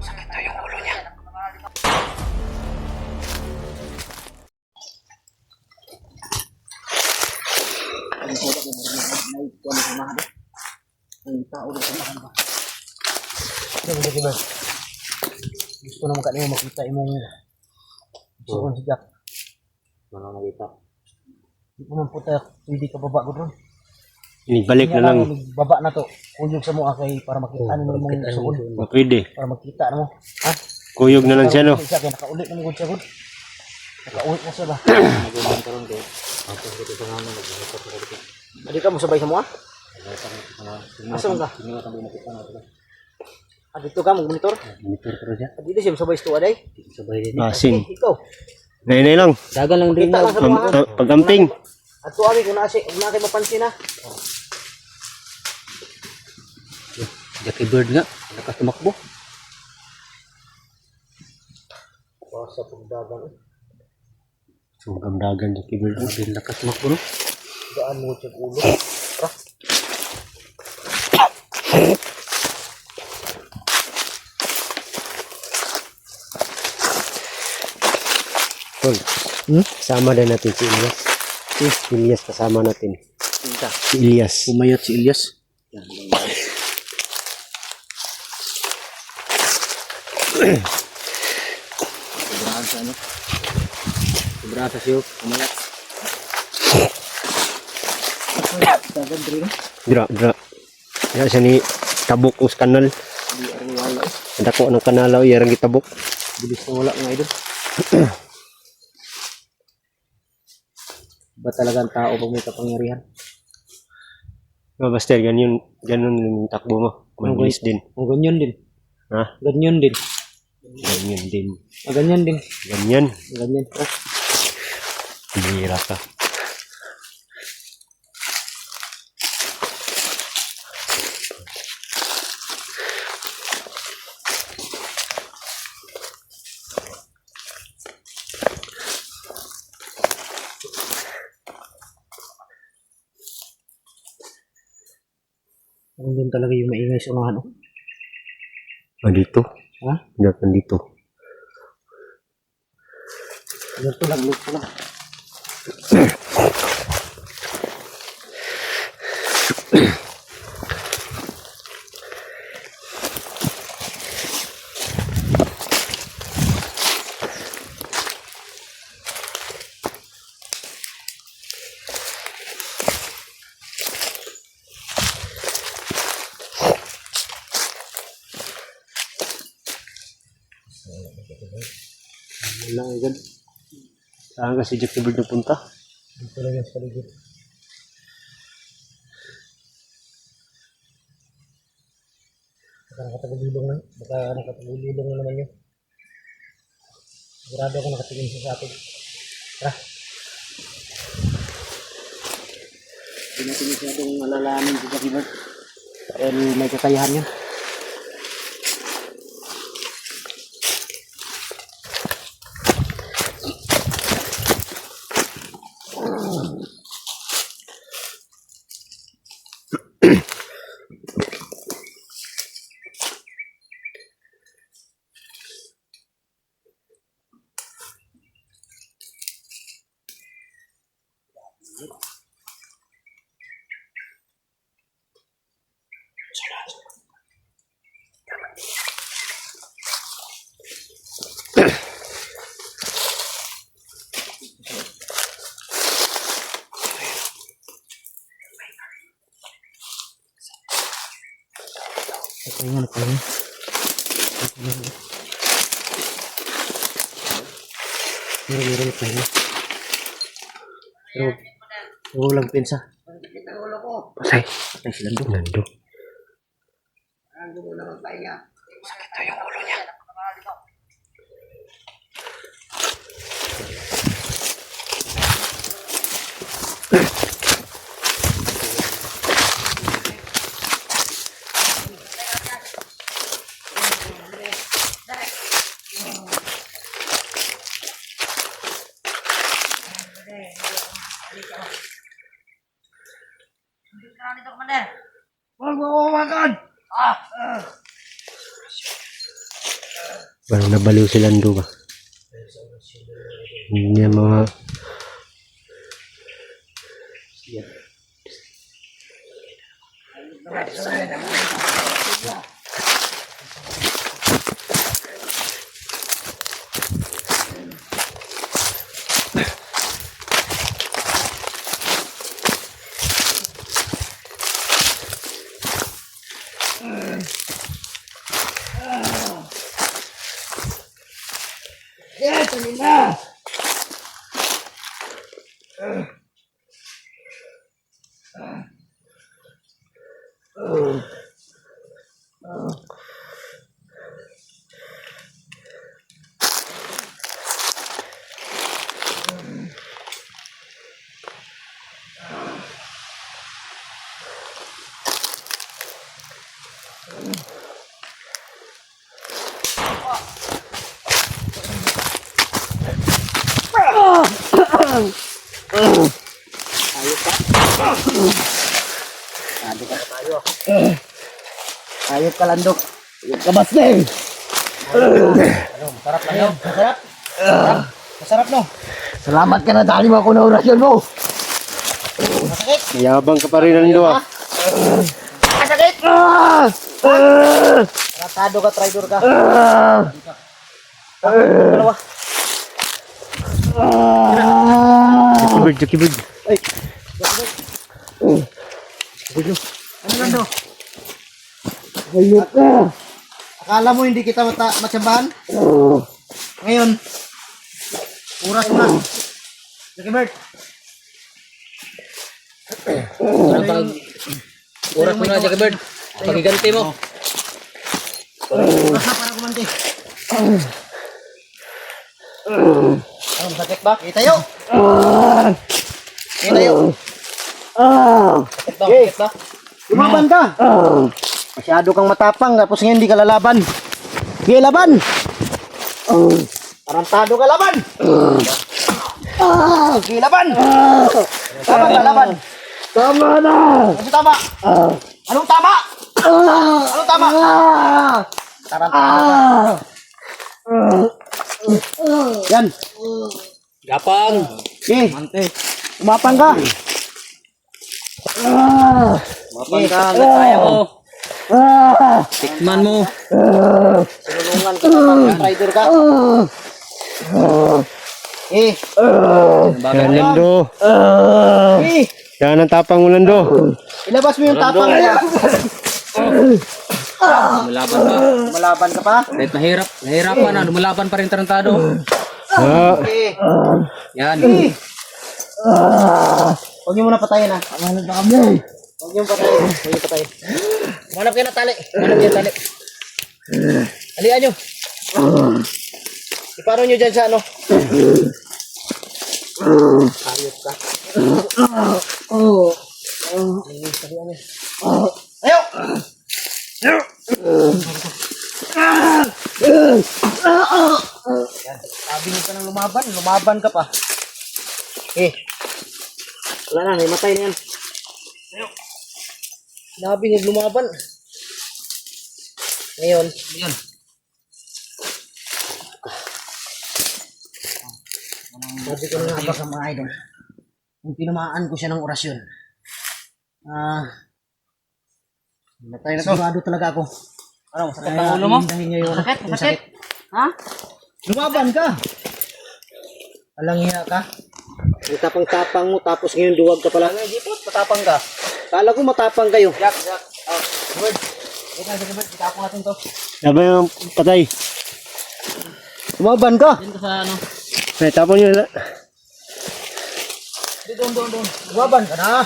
Sakit na yung ulo niya. Ang tao na samahan ba? Gusto naman kanina makita imong suon si Jack. Mana nakita? Hindi ko naman puta, pwede ka baba ko doon. Inibalik na lang. Baba na to. Kuyog sa mga kay para makita mo mong suon. Pwede. Para makita mo. Ha? Kuyog na lang siya, no? Nakaulit na mo siya, good. Nakaulit na siya ba? Nagandang karon kay. Ang pagkito sa ngayon, nag-report ko dito. Adi ka mo sabay sa mga? Asa mo ka? Sino ka tayo nakita natin? Dito ka, mag-monitor? Monitor pero siya. Dito siya sabay sa tuwa day? Sabay din. Asing. Ikaw. Nay lang. Dagan lang din na. Pag-amping. At tuwari kung nasi, kung nakay mapansin na. Jackie Bird nga. Nakatumakbo. Sa pagdagan eh. Sumagam-dagan Jackie Bird. Din nakatumakbo, no? Daan mo siya ulo. Tol, kasama din natin si Ilyas. Si Ilyas kasama natin. Si Ilyas. Pumayat si Ilyas. Sobrahan sa ano? Sobrahan sa siyo. Pumayat. Dagan diri na. Dra. Kaya siya ni tabok os kanal. Di ari wala. Dako ng kanalaw, yarang gitabok. Bilis na wala nga idol. Ba talagang tao pag may kapangyarihan? Basta ganyan yung takbo mo. Mabilis din. O ganyan din. Ha? Ganyan din. Ganyan din. Ganyan din. Ganyan. Ganyan. Bihira ka. Ano din talaga yung maingay sa mga ano? Dito. Ha? Dapat dito. Luto lang. Wala nga gan. Saan ka si Jackie Bird napunta? Dito lang yung paligid. Baka nakatagulilong na naman yun. Sigurado ako nakatingin siya sa atin. Tara. Hindi natin masyadong malalaman si Jackie Bird. Dahil may kakayahan yun. Nagpahinga. Meron nagpahinga. Pero walang pensa. Pasay. Ay, si Lando. Nando. Sakit na yung ulo niya. Huwag mo umakan! Parang nabaliw si Lando ba? Hindi mga... Ayop ka, Lando. Ayop ka, Basting. Masarap lang yun. Masarap. Masarap, no? Salamat ka na, dali mo ako na orasyon mo. Masakit. Mayabang ka pa rin, Lando ah. Masakit. Tratado ka, traidor ka. Dalawa. Jakibird. Ay. Ano, Lando? Ayop ka. Akala mo hindi kita matsambahan? Ngayon, oras mo na. Jackie Bird. Oras mo na, Jackie Bird. Pagiganti mo. Oras na para kumanti. Ano, masakit ba? Itayo! Itayo! Sakit ba? Sakit ba? Lumaban ka! Masyado kang matapang, tapos ngayon hindi ka lalaban. Sige, laban! Tarantado ka, laban! Sige, laban! Laban ka, laban! Tama na! Ano tama? Anong tama? Anong tama? Tarantado ka. Yan. Gapang. Sige, umapang ka. Gapang ka. Hanggat kaya mo. Tikman mo. Sinulungan ka na, rider ka. Yan, Lando. Yan ang tapang mo, Lando. Ilabas mo yung tapang niya. Lumalaban ka. Malaban ka pa. Kahit nahirapan na. Lumalaban pa rin tarantado. Ah, Yan. Huwag niyo muna patayin, ha. Huwag niyo patayin. Huwag niyo patayin. Manap kayo na tali. Manap kayo na tali. Alian nyo. Iparo nyo dyan sa ano. Ayos ka. Ayaw! Sabi nyo ka ng lumaban. Lumaban ka pa. Wala na. Himatay na yan. Sabi nyo lumaban. Ngayon. Yan. Sabi ko na nga sa mga idol. Kung tinamaan ko siya ng orasyon. Matay na sigurado talaga ako. Ano, masakit ang ulo mo? Hindahin niya yung Masakit? Ha? Lumaban ka! Alang hiya ka. Ang tapang-tapang mo tapos ngayon duwag ka pala. Hindi po, matapang ka. Kala ko matapang kayo. Jack. Word. Itapong natin to. Sabi yung patay. Lumaban ka! Yan ka sa ano. May tapon nyo na. Doon. Lumaban ka na.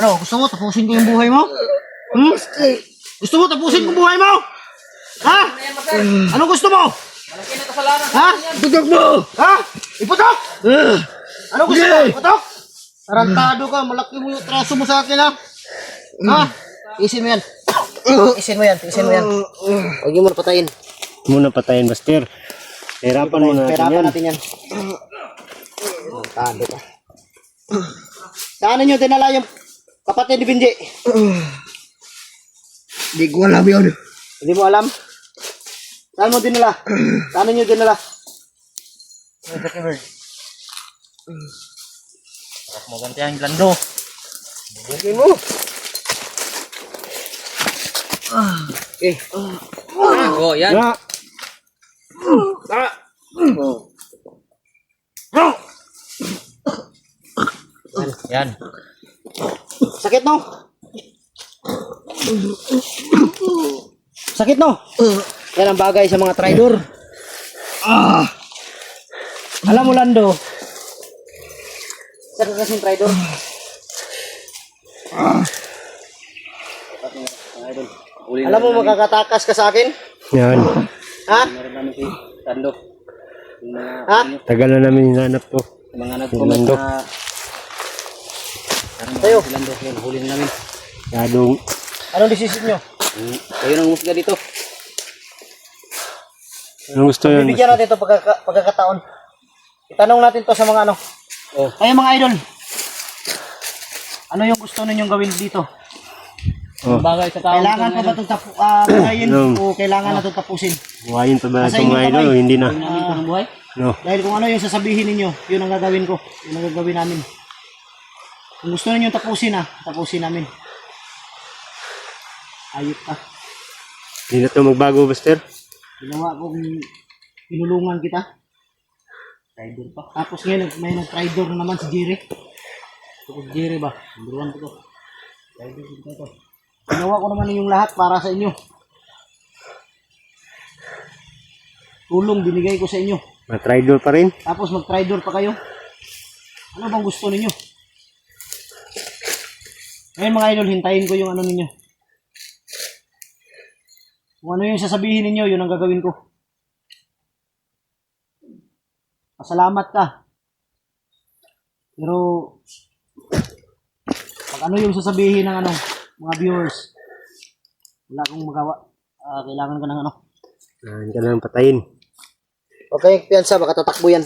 Ano, gusto mo tapusin ko yung buhay mo? Gusto mo tapusin ko yung buhay mo? Ha? Anong gusto mo? Malaki na kasalanan. Ha? Putok mo! Ha? Iputok! Ano gusto mo? Iputok? Tarantado ka, malaki mo yung traso mo sa akin, ha? Ha? Isin mo yan. Isin mo yan. Huwag niyo muna patayin. Muna patayin, Master. Hirapan mo natin Perapan yan. natin yan. Tarantado ka. Saan nyo dinala yung kapatid ni Binji? Hindi ko alam yun. Hindi mo alam? Saan mo dinala? Saan nyo dinala? Jackie Bird. Harap mo ganti ang lando. Bigay mo. Okay. Oh, yan. Ya. Yan. Sakit no? Sakit no? Yan ang bagay sa mga traidor. Alam mo Lando, sa kasing traidor. Alam mo makakatakas ka sa akin? Yan. Ha? Meron namin si Lando. Yung mga, Ha? Tagal na namin hinanap to. yung mga nag-comment Lando. na parang Tayo. si Lando. Yan, huli na namin. Yadong. Anong desisyon nyo? Kayo nang musga dito. Anong gusto yan? Bibigyan natin ito pagkakataon. Itanong natin to sa mga ano. Oh. Ay mga idol. Ano yung gusto ninyong gawin dito? Oh. Bagay sa tao. Kailangan pa ba itong buhayin o kailangan na itong tapusin? Buhayin pa ba Nasa itong inyo mga idol kamay. o hindi na? Namin ito ng buhay. No. Dahil kung ano yung sasabihin ninyo, yun ang gagawin ko. Yun ang gagawin namin. Kung gusto ninyo tapusin tapusin namin. Ayop ka. Hindi na to magbago, Buster. Ginawa kong pinulungan kita. Traidor pa. Tapos ngayon may nag-traidor na naman si Jerry. Ito si Jerry ba? Number 1 ko to. Traidor ko to. Ginawa ko naman yung lahat para sa inyo. Tulong binigay ko sa inyo. Matraidor pa rin. Tapos mag-traidor pa kayo. Ano bang gusto ninyo? Ngayon mga idol, hintayin ko yung ano ninyo. Kung ano yung sasabihin ninyo, yun ang gagawin ko. Pasalamat ka. Pero, pag ano yung sasabihin ng ano, mga viewers, wala akong magawa. Kailangan ko ng ano. Nahan ka lang patayin. Okay, piyansa, baka tatakbo yan.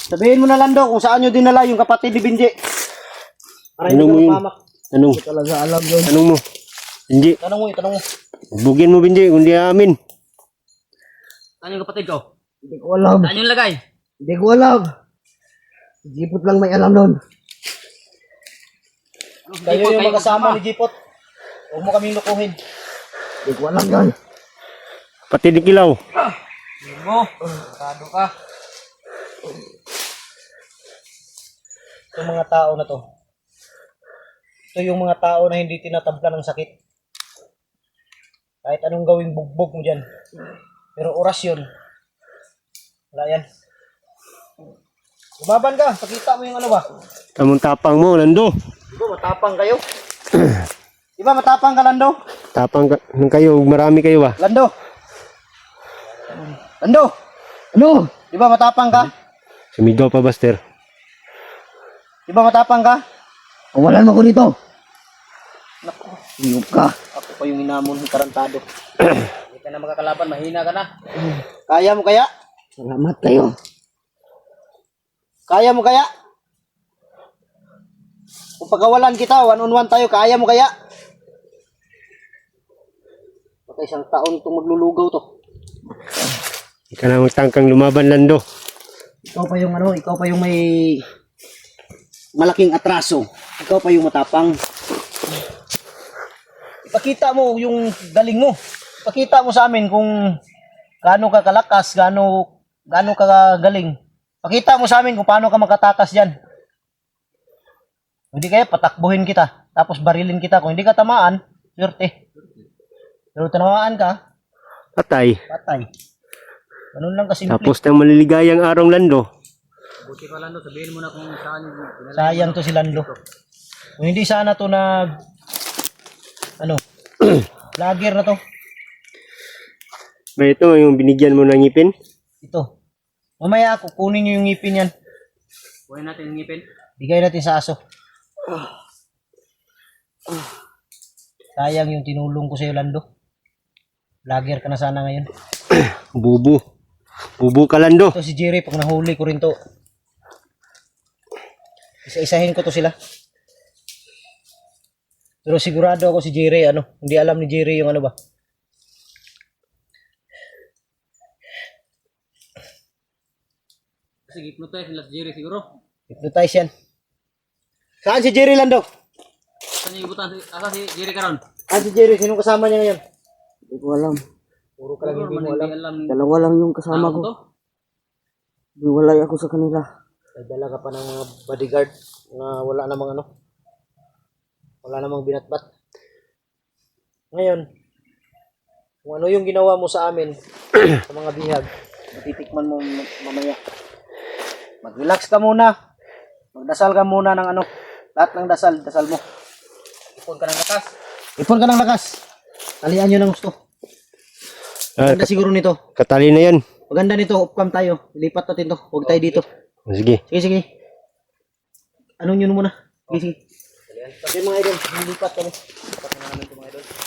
Sabihin mo na Lando kung saan nyo dinala yung kapatid ni Binji. Para hindi Anong ka mo yun? mapamak. Anong? Hindi talaga alam yun. Anong mo? Hindi. Tanong mo, itanong mo. Bugin mo, Binji, kung di amin. Saan yung kapatid ko? Hindi ko alam. Saan yung lagay? Hindi ko alam. Jipot lang may alam nun. Kayo yung magkasama ni Jipot. Huwag mo kaming lukuhin. Hindi ko alam yan. Pati di kilaw. Mo. Kado ka. Itong mga tao na to. Ito yung mga tao na hindi tinatabla ng sakit. Kahit anong gawing bugbog mo dyan. Pero oras yun. Wala yan. Lumaban ka. Pakita mo yung ano ba. Tamang tapang mo, Lando. Di ba matapang kayo? Di ba matapang ka, Lando? Tapang ka, nung kayo, marami kayo ba? Lando! Lando! Ano? Di ba matapang ka? Sumigaw pa, Buster. Di ba matapang ka? Kawalan mo ko dito. Naku, iyop ka. Ako pa yung hinamon ng tarantado. Hindi ka na makakalaban. Mahina ka na. Kaya mo kaya? Salamat kayo. Kaya mo kaya? Kung pagkawalan kita, 1-on-1 tayo, kaya mo kaya? Baka isang taon itong maglulugaw to. Hindi ka na magtangkang lumaban, Lando. Ikaw pa yung ano, ikaw pa yung may malaking atraso. Ikaw pa yung matapang. Ipakita mo yung galing mo. Ipakita mo sa amin kung gaano ka kalakas, gaano ka galing. Pakita mo sa amin kung paano ka makatakas diyan. Hindi kaya patakbuhin kita, tapos barilin kita. Kung hindi ka tamaan, swerte. Pero tinamaan ka, Patay. patay. Ganun lang kasi. Tapos ng maliligayang araw, Lando. Buti ka Lando. Sabihin mo na kung saan. Sayang to si Lando. Kung hindi sana to vlogger na to. Ba ito, yung binigyan mo ng ngipin? Ito. Mamaya ako, kunin nyo yung ngipin yan. Kuha natin yung ngipin. Bigay natin sa aso. Sayang yung tinulong ko sa iyo, Lando. Vlogger ka na sana ngayon. Bubu. Bubu ka, Lando. Ito si Jerry, pag nahuli ko rin to. Isa-isahin ko to sila. Pero sigurado ako si Jerry, hindi alam ni Jerry yung ano ba. Sige, hypnotize nila si Jerry siguro. Hypnotize yan. Saan si Jerry Lando? Saan yung ibutan? Asa si Jerry karon? Saan si Jerry? Sinong kasama niya ngayon? Hindi ko alam. Puro ka lang hindi mo alam. Dalawa lang yung kasama ko. to? Hiwalay ako sa kanila. Nagdala ka pa ng mga bodyguard na wala namang ano. Wala namang binatbat. Ngayon, kung ano yung ginawa mo sa amin, sa mga bihag, matitikman mo mamaya. Mag-relax ka muna. Magdasal ka muna ng ano. Lahat ng dasal mo. Ipon ka ng lakas. Ipon ka ng lakas. Talian nyo ng gusto. Maganda siguro nito. Katali na yan. Maganda nito, upcam tayo. Lipat natin to. Huwag tayo dito. Sige. Sige. Anong yun muna? Sige. Sige mga idol, lipat kami. Lipat na namin ito mga idol.